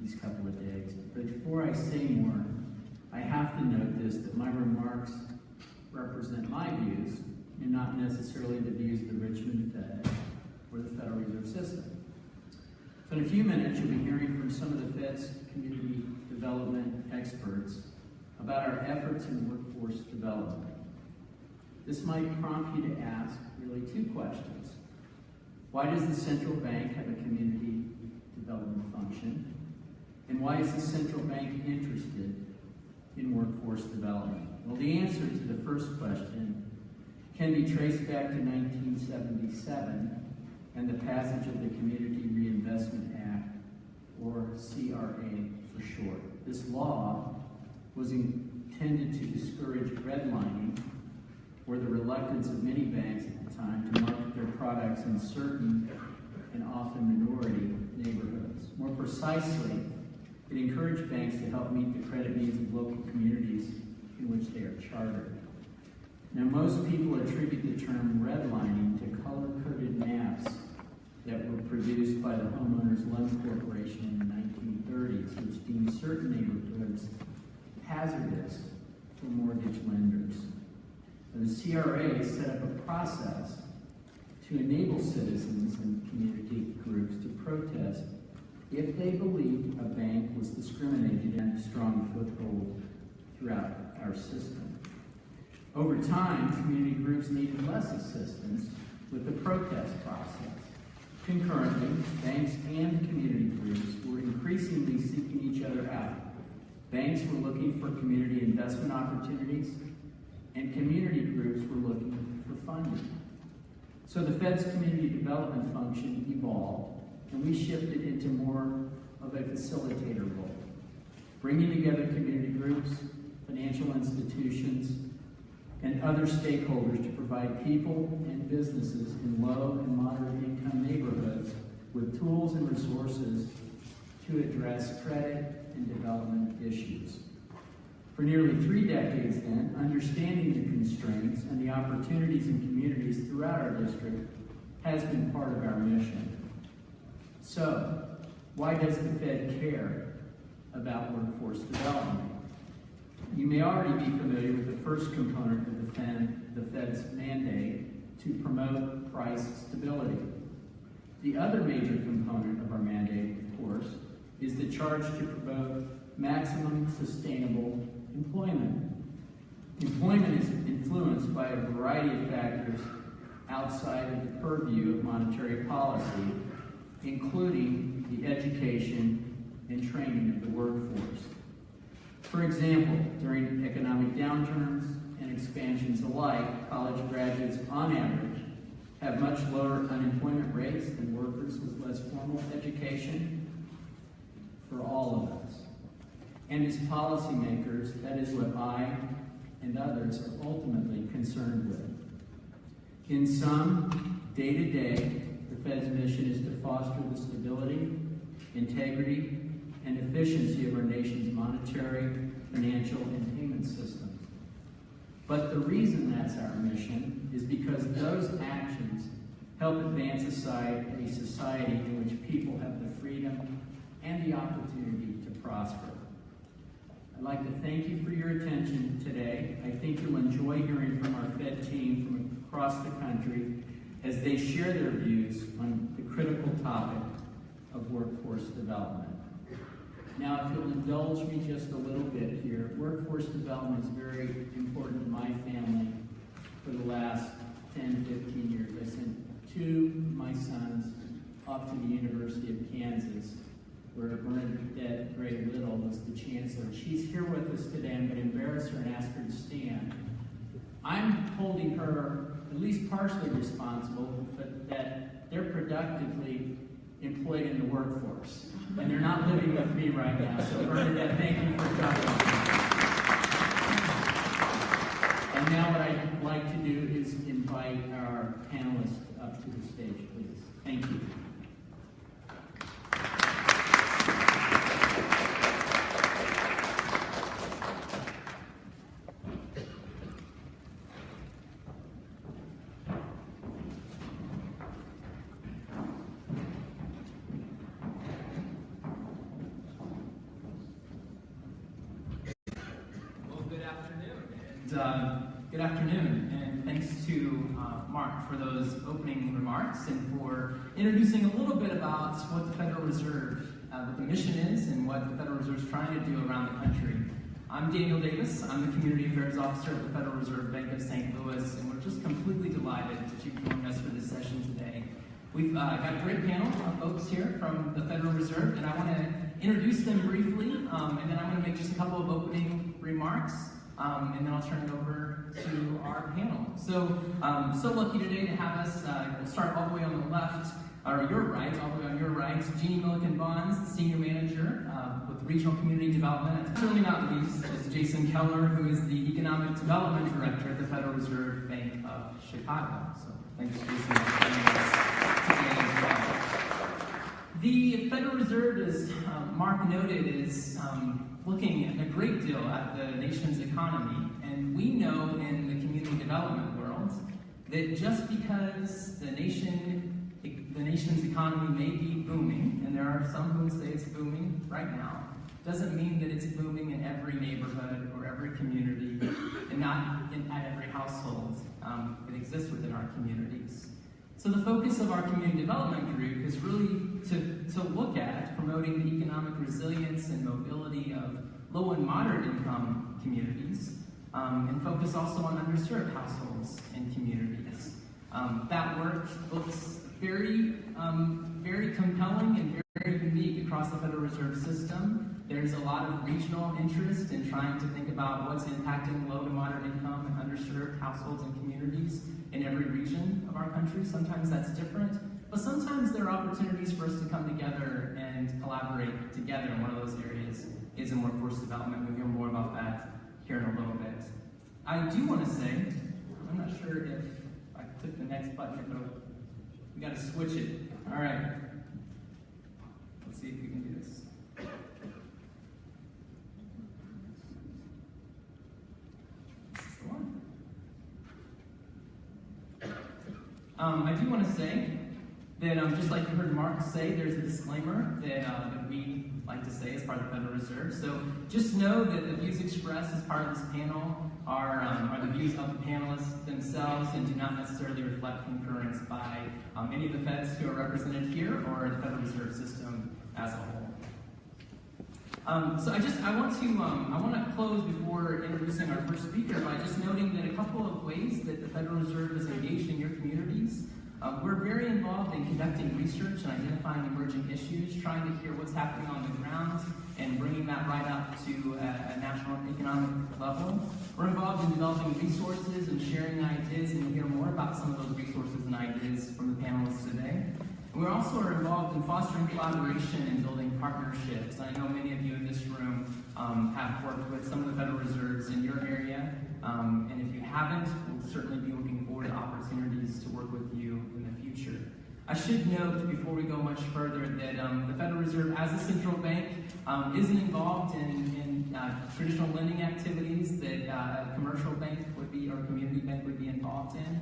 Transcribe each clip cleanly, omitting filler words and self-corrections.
these couple of days. But before I say more, I have to note this, that my remarks represent my views and not necessarily the views of the Richmond Fed or the Federal Reserve System. So in a few minutes, you'll be hearing from some of the Fed's community development experts about our efforts in workforce development. This might prompt you to ask really two questions. Why does the central bank have a community development function? And why is the central bank interested in workforce development? Well, the answer to the first question can be traced back to 1977 and the passage of the Community Reinvestment Act, or CRA for short. This law was intended to discourage redlining, or the reluctance of many banks at the time to market their products in certain and often minority neighborhoods. More precisely, it encouraged banks to help meet the credit needs of local communities in which they are chartered. Now, most people attribute the term redlining to color-coded maps that were produced by the Homeowners Loan Corporation in the 1930s, which deemed certain neighborhoods hazardous for mortgage lenders. And the CRA set up a process to enable citizens and community groups to protest if they believed a bank was discriminated and a strong foothold throughout our system. Over time, community groups needed less assistance with the protest process. Concurrently, banks and community groups were increasingly seeking each other out. Banks were looking for community investment opportunities, and community groups were looking for funding. So the Fed's community development function evolved, and we shifted into more of a facilitator role, bringing together community groups, financial institutions, and other stakeholders to provide people and businesses in low and moderate income neighborhoods with tools and resources to address credit and development issues. For nearly 3 decades then, understanding the constraints and the opportunities in communities throughout our district has been part of our mission. So, why does the Fed care about workforce development? You may already be familiar with the first component of the Fed's mandate to promote price stability. The other major component of our mandate, of course, is the charge to promote maximum sustainable employment. Employment is influenced by a variety of factors outside of the purview of monetary policy, including the education and training of the workforce. For example, during economic downturns and expansions alike, college graduates on average have much lower unemployment rates than workers with less formal education. For all of us. And as policymakers, that is what I and others are ultimately concerned with. In sum, day to day, the Fed's mission is to foster the stability, integrity, and efficiency of our nation's monetary, financial, and payment systems. But the reason that's our mission is because those actions help advance a society in which people have the freedom and the opportunity to prosper. I'd like to thank you for your attention today. I think you'll enjoy hearing from our Fed team from across the country as they share their views on the critical topic of workforce development. Now, if you'll indulge me just a little bit here, workforce development is very important to my family for the last 10, 15 years. I sent 2 of my sons off to the University of Kansas, where Bernadette Gray Little was the chancellor. She's here with us today. I'm going to embarrass her and ask her to stand. I'm holding her at least partially responsible, but that they're productively employed in the workforce. And they're not living with me right now. So Bernadette, thank you for coming. And now what I'd like to do is invite our panelists up to the stage, please. Thank you. Good afternoon, and thanks to Mark for those opening remarks and for introducing a little bit about what the Federal Reserve, what the mission is and what the Federal Reserve is trying to do around the country. I'm Daniel Davis. I'm the Community Affairs Officer at the Federal Reserve Bank of St. Louis, and we're just completely delighted that you've joined us for this session today. We've got a great panel of folks here from the Federal Reserve, and I want to introduce them briefly, and then I'm going to make just a couple of opening remarks, and then I'll turn it over to our panel. So lucky today to have us, we'll start all the way on the left, or your right, all the way on your right, Jeanne Milliken Bonds, the Senior Manager with Regional Community Development. And certainly not least is Jason Keller, who is the Economic Development Director at the Federal Reserve Bank of Chicago. So thanks, Jason, for joining us today as well. The Federal Reserve, as Mark noted, is looking a great deal at the nation's economy, and we know in the community development world that just because the nation's economy may be booming, and there are some who say it's booming right now, doesn't mean that it's booming in every neighborhood or every community, and not at every household that exists within our communities. So the focus of our community development group is really to look at promoting the economic resilience and mobility of low and moderate income communities, and focus also on underserved households and communities. That work looks very compelling and very unique across the Federal Reserve System. There's a lot of regional interest in trying to think about what's impacting low to moderate income and underserved households and communities in every region of our country. Sometimes that's different, but sometimes there are opportunities for us to come together and collaborate together, and one of those areas is in workforce development. We'll hear more about that here in a little bit. I do want to say, I'm not sure if I click the next button, but we got to switch it. All right. Let's see if we can do this. That's the one. I do want to say that just like you heard Mark say, there's a disclaimer that we like to say as part of the Federal Reserve. So just know that the views expressed as part of this panel are the views of the panelists themselves and do not necessarily reflect concurrence by any of the Feds who are represented here or the Federal Reserve System as a whole. So I want to close before introducing our first speaker by just noting that a couple of ways that the Federal Reserve is engaged in your communities. We're very involved in conducting research and identifying emerging issues, trying to hear what's happening on the ground and bringing that right up to a national economic level. We're involved in developing resources and sharing ideas, and you'll hear more about some of those resources and ideas from the panelists today. We also are involved in fostering collaboration and building partnerships. I know many of you in this room have worked with some of the Federal Reserves in your area, and if you haven't, we'll certainly be looking forward to opportunities to work with you in the future. I should note, before we go much further, that the Federal Reserve, as a central bank, isn't involved in traditional lending activities that a commercial bank would be or community bank would be involved in.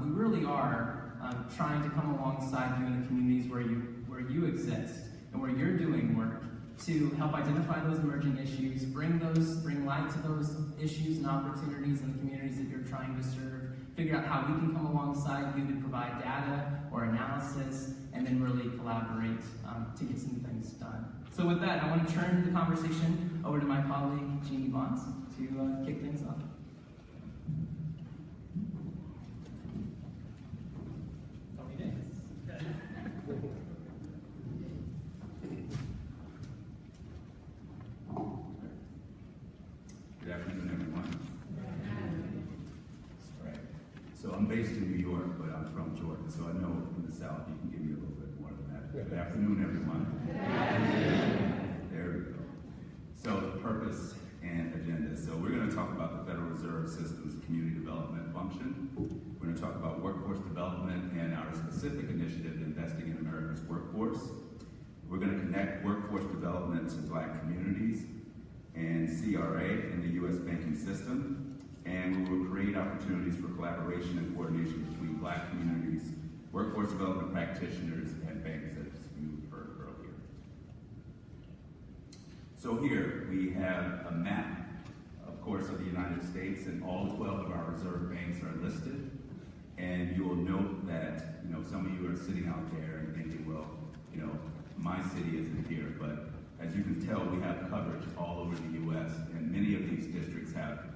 We really are trying to come alongside you in the communities where you exist and where you're doing work to help identify those emerging issues, bring light to those issues and opportunities in the communities that you're trying to serve, figure out how we can come alongside you to provide data or analysis, and then really collaborate to get some things done. So with that, I want to turn the conversation over to my colleague, Jeanne Bonds, to kick things off. Good afternoon, everyone. So I'm based in New York, but I'm from Georgia, so I know in the South you can give me a little bit more than that. Good afternoon, everyone. There we go. So the purpose and agenda. So we're going to talk about the Federal Reserve System's community development function. We're going to talk about workforce development and our specific initiative investing in America's workforce. We're going to connect workforce development to Black communities and CRA in the U.S. banking system. And we will create opportunities for collaboration and coordination between Black communities, workforce development practitioners, and banks, as you heard earlier. So here we have a map of course, of the United States, and all 12 of our reserve banks are listed. And you will note that, some of you are sitting out there and thinking, well, my city isn't here, but as you can tell, we have coverage all over the U.S., and many of these districts have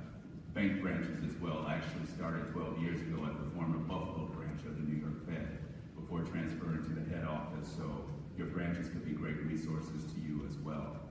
bank branches as well. I actually started 12 years ago at the former Buffalo branch of the New York Fed before transferring to the head office, so your branches could be great resources to you as well.